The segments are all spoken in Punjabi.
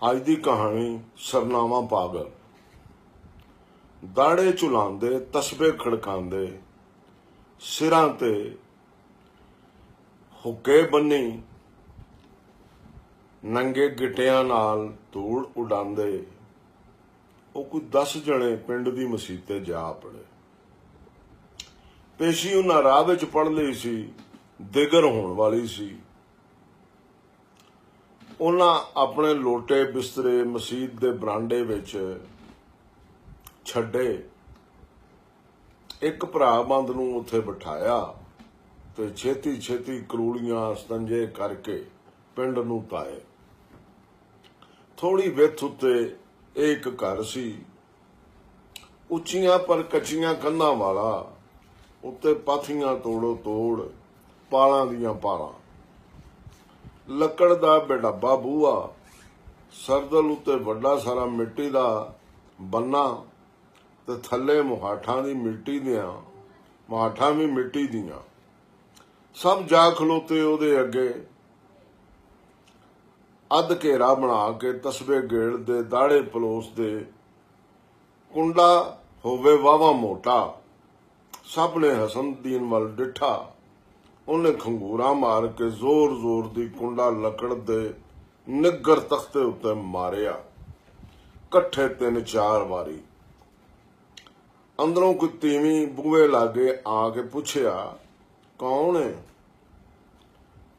ਅੱਜ ਦੀ ਕਹਾਣੀ ਸਰਨਾਮਾ ਪਾਗਲ। ਦਾੜੇ ਝੁਲਾਉਂਦੇ, ਤਸਬੇ ਖੜਕਾਉਂਦੇ, ਸਿਰਾਂ ਤੇ ਹੁੱਕੇ ਬੰਨੀ, ਨੰਗੇ ਗਿੱਟਿਆਂ ਨਾਲ ਧੂੜ ਉਡਾਉਂਦੇ, ਉਹ ਕੋਈ 10 ਜਣੇ ਪਿੰਡ ਦੀ ਮਸੀਤ ਤੇ ਜਾ ਪੜੇ। ਪੇਸ਼ੀ ਉਹਨਾਂ ਰਾਹ ਵਿੱਚ ਪੜ੍ਹ ਲਈ ਸੀ, ਦਿਗਰ ਹੋਣ ਵਾਲੀ ਸੀ। ਉਹਨਾਂ ਆਪਣੇ ਲੋਟੇ ਬਿਸਤਰੇ ਮਸੀਤ ਦੇ ਬਰਾਂਡੇ ਵਿੱਚ ਛੱਡੇ। ਇੱਕ ਭਰਾ ਬੰਦ ਨੂੰ ਉੱਥੇ ਬਿਠਾਇਆ ਤੇ ਛੇਤੀ ਛੇਤੀ ਕਰੂੜੀਆਂ ਸਤੰਜੇ ਕਰਕੇ ਪਿੰਡ ਨੂੰ ਤਾਏ। ਥੋੜੀ ਵਿੱਥ ਉੱਤੇ ਇਹ ਇੱਕ ਘਰ ਸੀ, ਉੱਚੀਆਂ ਪਰ ਕੱਚੀਆਂ ਕੰਧਾਂ ਵਾਲਾ, ਉੱਤੇ ਪਾਥੀਆਂ ਤੋੜੋ ਤੋੜ, ਪਾਲਾਂ ਦੀਆਂ ਪਾਲਾਂ, ਲੱਕੜ ਦਾ ਬੇਢੱਬਾ ਬੂਹਾ, ਸਰਦਲ ਉੱਤੇ ਵੱਡਾ ਸਾਰਾ ਮਿੱਟੀ ਦਾ ਬੰਨਾ ਤੇ ਥੱਲੇ ਮੁਹਾਠਾਂ ਵੀ ਮਿੱਟੀ ਦੀਆਂ। ਸਭ ਜਾ ਖਲੋਤੇ ਉਹਦੇ ਅੱਗੇ, ਅੱਧ ਘੇਰਾ ਬਣਾ ਕੇ ਤਸਬੇ ਗੇੜਦੇ, ਦਾੜੇ ਪਲੋਸਦੇ। ਕੁੰਡਾ ਹੋਵੇ ਵਾਹਵਾ ਮੋਟਾ, ਸਭ ਨੇ ਹਸਨਦੀਨ ਵੱਲ ਡਿੱਠਾ। ਉਹਨੇ ਖੰਗੂਰਾ ਮਾਰ ਕੇ ਜ਼ੋਰ ਜ਼ੋਰ ਦੀ ਕੁੰਡਾ ਲੱਕੜ ਦੇ ਨਿੱਗਰ ਤਖਤੇ ਉੱਤੇ ਮਾਰਿਆ, ਇਕੱਠੇ 3-4 ਵਾਰੀ। ਅੰਦਰੋਂ ਕੋਈ ਤੀਵੀਂ ਬੂਹੇ ਲਾਗੇ ਆ ਕੇ ਪੁੱਛਿਆ, ਕੌਣ ਹੈ?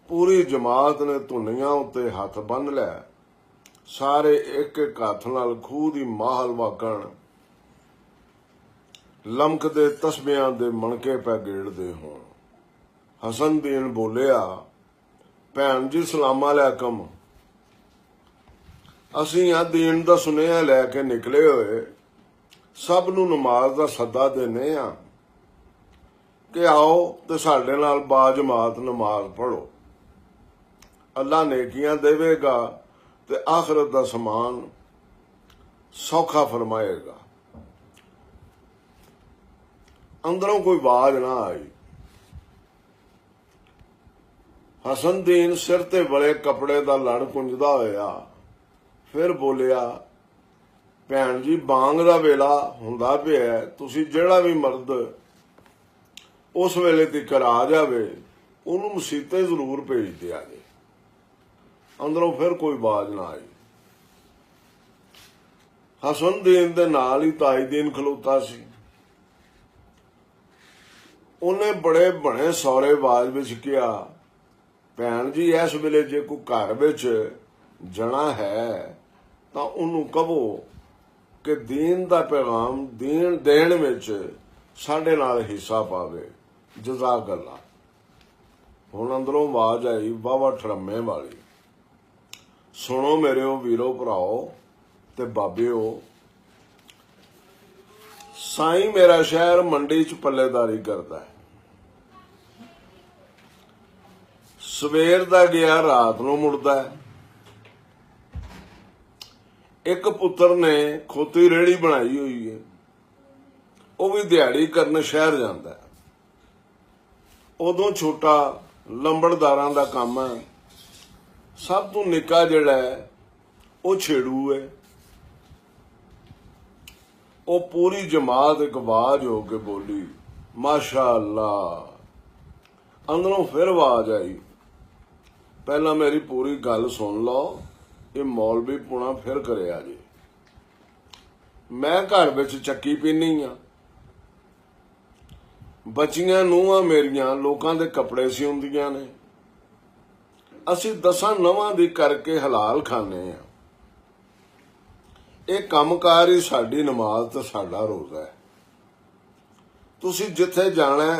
ਪੂਰੀ ਜਮਾਤ ਨੇ ਧੁਨੀਆਂ ਉੱਤੇ ਹੱਥ ਬੰਨ੍ਹ ਲਿਆ। ਸਾਰੇ ਇੱਕ ਇੱਕ ਹੱਥ ਨਾਲ ਖੂਹ ਦੀ ਮਾਹਲ ਵਾਗਣ ਲਮਕਦੇ ਤਸਬਿਆਂ ਦੇ ਮਣਕੇ ਪੈ ਗੇੜਦੇ ਹੋਣ। ਹਸਨਦੀਨ ਬੋਲਿਆ, ਭੈਣ ਜੀ ਸਲਾਮ ਅਲੈਕਮ। ਅਸੀਂ ਆ ਦੀਨ ਦਾ ਸੁਨੇਹਾ ਲੈ ਕੇ ਨਿਕਲੇ ਹੋਏ, ਸਭ ਨੂੰ ਨਮਾਜ਼ ਦਾ ਸੱਦਾ ਦਿੰਦੇ ਆ ਕਿ ਆਓ ਤੇ ਸਾਡੇ ਨਾਲ ਬਾਜਮਾਤ ਨਮਾਜ਼ ਪੜ੍ਹੋ। ਅੱਲਾ ਨੇਕੀਆਂ ਦੇਵੇਗਾ ਤੇ ਆਖਰਤ ਦਾ ਸਮਾਨ ਸੌਖਾ ਫਰਮਾਏਗਾ। ਅੰਦਰੋਂ ਕੋਈ ਆਵਾਜ਼ ਨਾ ਆਈ। ਹਸਨਦੀਨ ਸਿਰ ਤੇ ਬੜੇ ਕੱਪੜੇ ਦਾ ਲੜ ਕੁੰਝਦਾ ਹੋਇਆ ਫਿਰ ਬੋਲਿਆ, ਭੈਣ ਜੀ ਬਾਂਗ ਦਾ ਵੇਲਾ ਹੁੰਦਾ ਪਿਆ, ਤੁਸੀਂ ਜਿਹੜਾ ਵੀ ਮਰਦ ਉਸ ਵੇਲੇ ਤੀਕਰ ਆ ਜਾਵੇ ਉਹਨੂੰ ਮਸੀਤੇ ਜ਼ਰੂਰ ਭੇਜ ਦਿਆ ਜੇ। ਅੰਦਰੋਂ ਫਿਰ ਕੋਈ ਆਵਾਜ਼ ਨਾ ਆਈ। ਹਸਨਦੀਨ ਦੇ ਨਾਲ ਹੀ ਤਾਜਦੀਨ ਖਲੋਤਾ ਸੀ। ਉਹਨੇ ਬੜੇ ਬਣੇ ਸੌਰੇ ਆਵਾਜ਼ ਵਿੱਚ ਕਿਹਾ, ਭੈਣ ਜੀ ਇਸ ਵੇਲੇ ਜੇ ਕੋਈ ਘਰ ਵਿੱਚ ਜਣਾ ਹੈ ਤਾਂ ਉਹਨੂੰ ਕਹੋ ਕਿ ਦੀਨ ਦਾ ਪੈਗਾਮ ਦੇਣ ਵਿੱਚ ਸਾਡੇ ਨਾਲ ਹਿੱਸਾ ਪਾਵੇ। ਜਜ਼ਾਕ ਅੱਲਾ। ਹੁਣ ਅੰਦਰੋਂ ਆਵਾਜ਼ ਆਈ ਵਾਹਵਾ ਠਰਮੇ ਵਾਲੀ, ਸੁਣੋ ਮੇਰਿਓ ਵੀਰੋ ਭਰਾਓ ਤੇ ਬਾਬਿਓ, ਸਾਈਂ ਮੇਰਾ ਸ਼ਹਿਰ ਮੰਡੀ 'ਚ ਪੱਲੇਦਾਰੀ ਕਰਦਾ ਹੈ। ਸਵੇਰ ਦਾ ਗਿਆ ਰਾਤ ਨੂੰ ਮੁੜਦਾ ਹੈ। ਇੱਕ ਪੁੱਤਰ ਨੇ ਖੋਤੀ ਰੇਹੜੀ ਬਣਾਈ ਹੋਈ ਹੈ, ਉਹ ਵੀ ਦਿਹਾੜੀ ਕਰਨ ਸ਼ਹਿਰ ਜਾਂਦਾ ਹੈ। ਉਦੋਂ ਛੋਟਾ ਲੰਬੜਦਾਰਾਂ ਦਾ ਕੰਮ ਹੈ। ਸਭ ਤੋਂ ਨਿੱਕਾ ਜਿਹੜਾ ਹੈ ਉਹ ਛੇੜੂ ਹੈ। ਉਹ ਪੂਰੀ ਜਮਾਤ ਇੱਕ ਆਵਾਜ਼ ਹੋ ਕੇ ਬੋਲੀ, ਮਾਸ਼ਾ ਅੱਲਾ। ਅੰਦਰੋਂ ਫਿਰ ਆਵਾਜ਼ ਆਈ, ਪਹਿਲਾਂ ਮੇਰੀ ਪੂਰੀ ਗੱਲ ਸੁਣ ਲਓ, ਇਹ ਮੌਲਵੀ ਪੁਣਾ ਫਿਰ ਕਰਿਆ ਜੀ। ਮੈਂ ਘਰ ਵਿੱਚ ਚੱਕੀ ਪੀਨੀ ਆ, ਬੱਚੀਆਂ ਨੂੰਹਾਂ ਮੇਰੀਆਂ ਲੋਕਾਂ ਦੇ ਕੱਪੜੇ ਸਿਉਂਦੀਆਂ ਨੇ, ਅਸੀਂ 10 ਨਵਾਂ ਦੀ ਕਰਕੇ ਹਲਾਲ ਖਾਂਦੇ ਆ। ਇਹ ਕੰਮਕਾਰ ਹੀ ਸਾਡੀ ਨਮਾਜ਼ ਤੇ ਸਾਡਾ ਰੋਜ਼ਾ ਹੈ। ਤੁਸੀਂ ਜਿੱਥੇ ਜਾਣਾ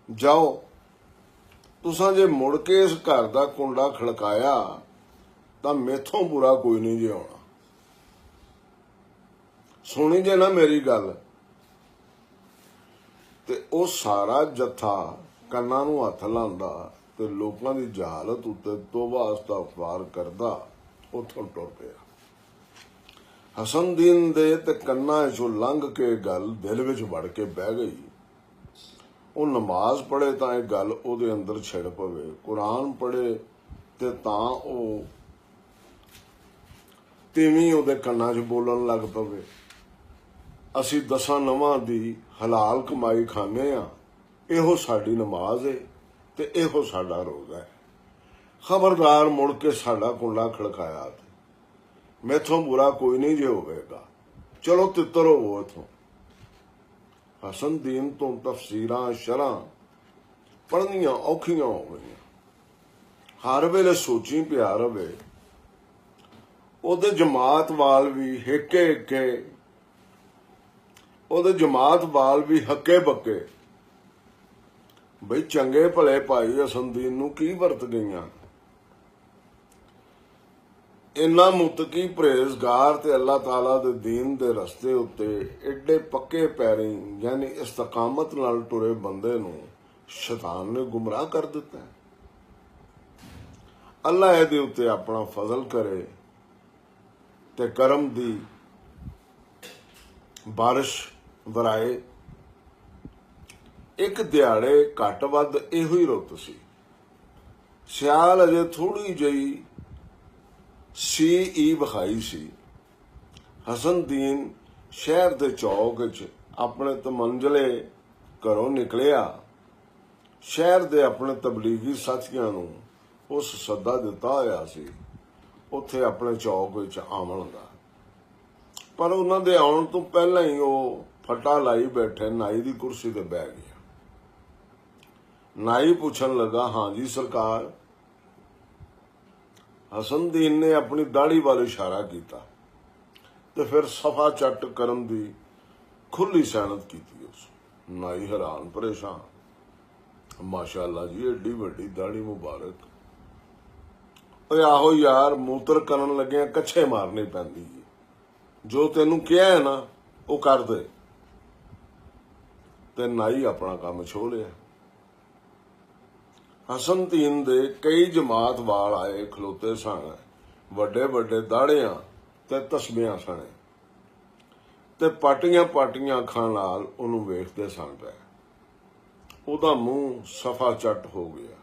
ਜਾਓ। ਤੁਸਾਂ ਜੇ ਮੁੜ ਕੇ ਇਸ ਘਰ ਦਾ ਕੁੰਡਾ ਖੜਕਾਇਆ ਤਾਂ ਮੈਥੋਂ ਬੁਰਾ ਕੋਈ ਨਹੀਂ ਜੇ ਆਉਣਾ। ਸੁਣੀ ਜੇ ਨਾ ਮੇਰੀ ਗੱਲ। ਤੇ ਉਹ ਸਾਰਾ ਜੱਥਾ ਕੰਨਾਂ ਨੂੰ ਹੱਥ ਲਾਉਂਦਾ ਤੇ ਲੋਕਾਂ ਦੀ ਜਹਾਲਤ ਉੱਤੇ ਤੋਬਾ ਇਸਤਗਫਾਰ ਕਰਦਾ ਉੱਥੋਂ ਟੁਰ ਪਿਆ। ਹਸਨਦੀਨ ਦੇ ਤੇ ਕੰਨਾਂ 'ਚੋਂ ਲੰਘ ਕੇ ਗੱਲ ਦਿਲ ਵਿੱਚ ਵੜ ਕੇ ਬਹਿ ਗਈ। ਉਹ ਨਮਾਜ਼ ਪੜ੍ਹੇ ਤਾਂ ਇਹ ਗੱਲ ਉਹਦੇ ਅੰਦਰ ਛਿੜ ਪਵੇ, ਕੁਰਾਨ ਪੜ੍ਹੇ ਤੇ ਤਾਂ ਉਹ ਤਿਵੇਂ ਉਹਦੇ ਕੰਨਾਂ 'ਚ ਬੋਲਣ ਲੱਗ ਪਵੇ ਅਸੀਂ 10 ਨਵਾਂ ਦੀ ਹਲਾਲ ਕਮਾਈ ਖਾਂਦੇ ਆ, ਇਹੋ ਸਾਡੀ ਨਮਾਜ਼ ਹੈ ਤੇ ਇਹੋ ਸਾਡਾ ਰੋਜ਼ਾ ਹੈ। ਖਬਰਦਾਰ ਮੁੜ ਕੇ ਸਾਡਾ ਕੁੰਡਾ ਖੜਕਾਇਆ ਤੇ ਮੈਥੋਂ ਬੁਰਾ ਕੋਈ ਨਹੀਂ ਜੇ ਹੋਵੇਗਾ, ਚਲੋ ਤਿੱਤਰ ਹੋਵੋ ਇਥੋਂ। ਹਸਨ ਦੀਨ ਤੋਂ ਤਫਸੀਰਾਂ ਸ਼ਰਾਂ ਪੜ੍ਹਨੀਆਂ ਔਖੀਆਂ ਹੋ ਗਈਆਂ। ਹਰ ਵੇਲੇ ਸੋਚੀ ਪਿਆ ਰਵੇ ਉਹਦੇ ਜਮਾਤ ਵਾਲ ਵੀ ਹਿੱਕੇ ਉਹਦੇ ਜਮਾਤ ਵਾਲ ਵੀ ਹੱਕੇ ਬੱਕੇ, ਬਈ ਚੰਗੇ ਭਲੇ ਭਾਈ ਹਸਨਦੀਨ ਨੂੰ ਕੀ ਵਰਤ ਗਈਆਂ। ਇੰਨਾ ਮੁਤਕੀ ਪਰਹੇਜ਼ਗਾਰ ਤੇ ਅੱਲਾਹ ਤਾਲਾ ਦੇ ਦੀਨ ਦੇ ਰਸਤੇ ਉੱਤੇ ਏਡੇ ਪੱਕੇ ਪੈਰੀ ਯਾਨੀ ਇਸਤਕਾਮਤ ਨਾਲ ਟੁਰੇ ਬੰਦੇ ਨੂੰ ਸ਼ੈਤਾਨ ਨੇ ਗੁੰਮਰਾਹ ਕਰ ਦਿੱਤਾ। ਅੱਲਾਹ ਇਹਦੇ ਉੱਤੇ ਆਪਣਾ ਫਜ਼ਲ ਕਰੇ ਤੇ ਕਰਮ ਦੀ ਬਾਰਿਸ਼ ਵਰਾਏ। ਇੱਕ ਦਿਹਾੜੇ ਘੱਟ ਵੱਧ ਇਹੋ ਹੀ ਰੁੱਤ ਸੀ। ਸਿਆਲ ਅਜੇ ਥੋੜੀ ਜਿਹੀ ਸੀ ਵਿਖਾਈ ਸੀ। ਹਸਨਦੀਨ ਸ਼ਹਿਰ ਦੇ ਚੌਕ 'ਚ ਆਪਣੇ ਤਮੰਜ਼ਲੇ ਘਰੋਂ ਨਿਕਲਿਆ। ਸ਼ਹਿਰ ਦੇ ਆਪਣੇ ਤਬਲੀਗੀ ਸਾਥੀਆਂ ਨੂੰ ਉਸ ਸੱਦਾ ਦਿੱਤਾ ਹੋਇਆ ਸੀ ਉੱਥੇ ਆਪਣੇ ਚੌਕ ਵਿੱਚ ਆਉਣ ਦਾ, ਪਰ ਉਹਨਾਂ ਦੇ ਆਉਣ ਤੋਂ ਪਹਿਲਾਂ ਹੀ ਉਹ ਫਟਾ ਲਾਈ ਬੈਠੇ ਨਾਈ ਦੀ ਕੁਰਸੀ ਤੇ ਬਹਿ ਗਿਆ। ਨਾਈ ਪੁੱਛਣ ਲੱਗਾ, ਹਾਂ ਜੀ ਸਰਕਾਰ। ਹਸਨਦੀਨ ਨੇ ਆਪਣੀ ਦਾੜੀ ਵੱਲ ਇਸ਼ਾਰਾ ਕੀਤਾ ਤੇ ਫਿਰ ਸਫਾ ਚੱਟ ਕਰਨ ਦੀ ਖੁੱਲੀ ਸੈਨਤ ਕੀਤੀ। ਉਸ ਨਾਈ ਹੈਰਾਨ ਪਰੇਸ਼ਾਨ, ਮਾਸ਼ਾਅੱਲਾ ਜੀ ਏਡੀ ਵੱਡੀ ਦਾੜੀ ਮੁਬਾਰਕ। ਓਏ ਆਹੋ ਯਾਰ, ਮੂਤਰ ਕਰਨ ਲੱਗਿਆ ਕੱਛੇ ਮਾਰਨੀ ਪੈਂਦੀ ਹੈ, ਜੋ ਤੈਨੂੰ ਕਿਹਾ ਹੈ ਨਾ ਉਹ ਕਰ ਦੇ। ਤੇ ਨਾਈ ਆਪਣਾ ਕੰਮ ਛੋਹ ਲਿਆ। ਹਸਨਦੀਨ ਦੇ ਕਈ ਜਮਾਤ ਵਾਲ ਆਏ ਖਲੋਤੇ ਸਨ, ਵੱਡੇ ਵੱਡੇ ਦਾੜਿਆਂ ਤੇ ਤਸਬੀਹਾਂ ਸਣੇ ਤੇ ਪਾਟੀਆਂ ਅੱਖਾਂ ਨਾਲ ਉਹਨੂੰ ਵੇਖਦੇ ਸਨ ਪਏ। ਉਹਦਾ ਮੂੰਹ ਸਫਾ ਚੱਟ ਹੋ ਗਿਆ।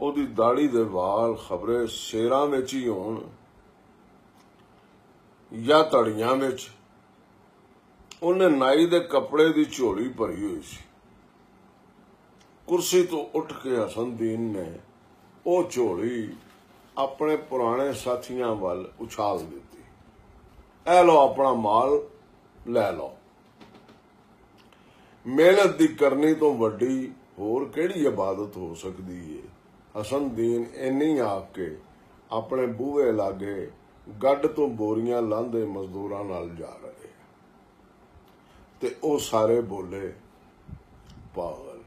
ਉਹਦੀ ਦਾੜੀ ਦੇ ਵਾਲ ਖਬਰੇ ਸ਼ੇਰਾਂ ਵਿੱਚ ਹੀ ਹੋਣ ਜਾਂ ਧੜੀਆਂ ਵਿੱਚ। ਉਹਨੇ ਨਾਈ ਦੇ ਕੱਪੜੇ ਦੀ ਝੋਲੀ ਭਰੀ ਹੋਈ ਸੀ। ਕੁਰਸੀ ਤੋਂ ਉੱਠ ਕੇ ਹਸਨਦੀਨ ਨੇ ਉਹ ਝੋਲੀ ਆਪਣੇ ਪੁਰਾਣੇ ਸਾਥੀਆਂ ਵੱਲ ਉਛਾਲ ਦਿੱਤੀ। ਇਹ ਲਓ ਆਪਣਾ ਮਾਲ, ਲੈ ਲਓ। ਮਿਹਨਤ ਦੀ ਕਰਨੀ ਤੋਂ ਵੱਡੀ ਹੋਰ ਕਿਹੜੀ ਇਬਾਦਤ ਹੋ ਸਕਦੀ ਹੈ। ਹਸਨਦੀਨ ਇੰਨੀ ਆਖ ਕੇ ਆਪਣੇ ਬੂਹੇ ਲਾਗੇ ਗੱਡ ਤੋਂ ਬੋਰੀਆਂ ਲਾਂਦੇ ਮਜ਼ਦੂਰਾਂ ਨਾਲ ਜਾ ਰਹੇ ਤੇ ਉਹ ਸਾਰੇ ਬੋਲੇ, ਪਾਗਲ